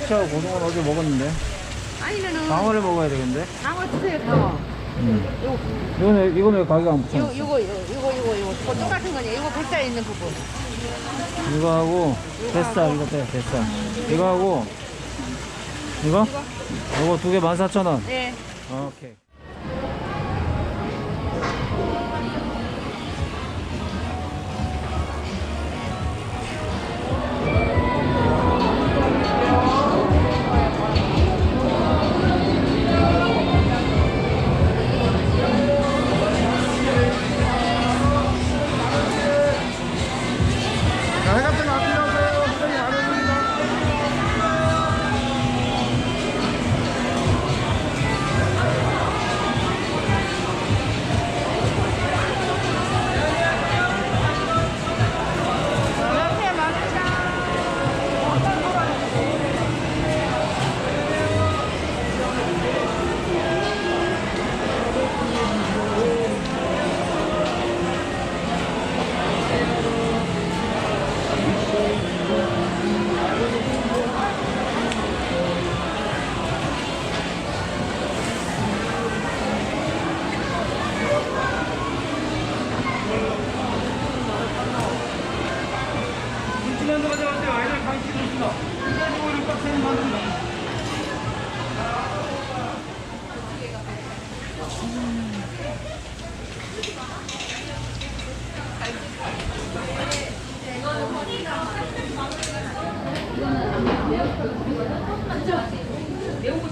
참치하고 고등어는 어제 먹었는데. 아니면은 방어를 먹어야 되겠는데. 장어 주세요, 장어. 이거는 왜 가격 안 붙여? 이거 고등 같은 거냐? 이거 뱃살 있는 부분. 이거 하고 뱃살 이거 빼 뱃살. 이거 하고 이거? 이거 두 개 14,000원. 네. 오케이.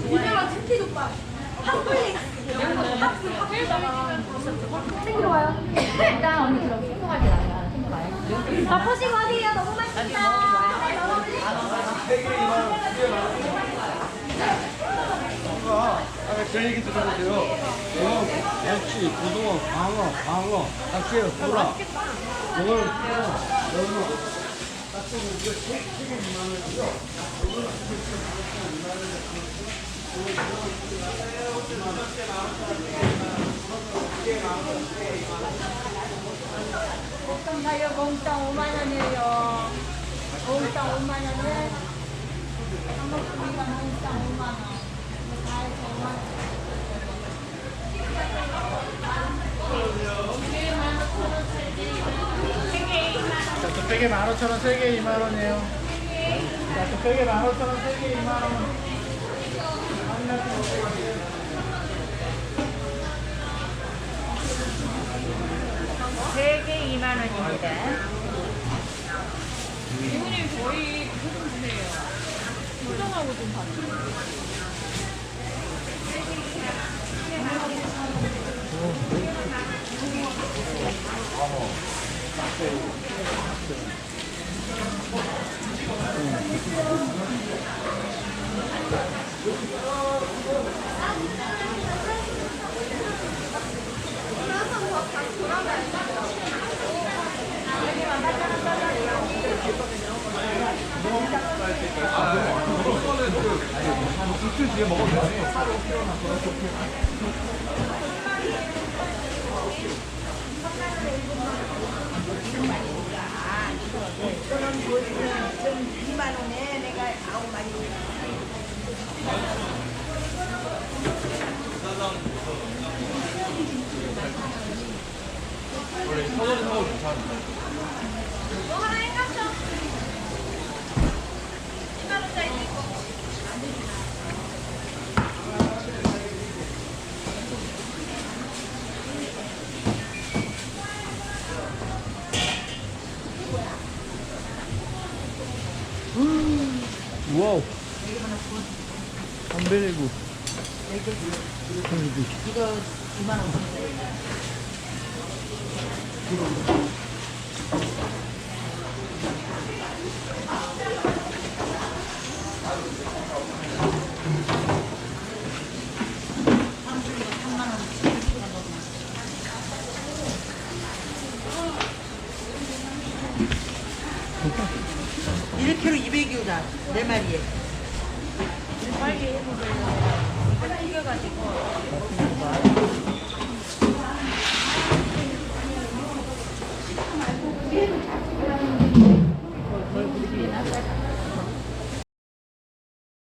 유명한 치킨 오빠 핫플릭 챙기러 와요. 일단 언니 그럼 신고할 때 나가요. 신고가요. 아 포식 어디에요? 너무 맛있다. 저 얘기 들어보세요. 멸치, 고등어, 방어, 낙지, 보라. 이걸 여러분 몽땅 가요. 몽땅 5만 원이에요. 몽땅 5만 원에 한목구리가 몽땅 5만 원. 다 해서 5만 원. 자, 또 빼게 15,000원, 3개 2만원이에요. 자, 또 빼게 15,000원, 3개 2만원. 세 개 2만 원입니다. 이모님 저희 그거 좀 주세요. 포장하고 좀 봐주세요. 와우. 안벨리고. 이거 2만 원. (1kg) 200이오다 4마리에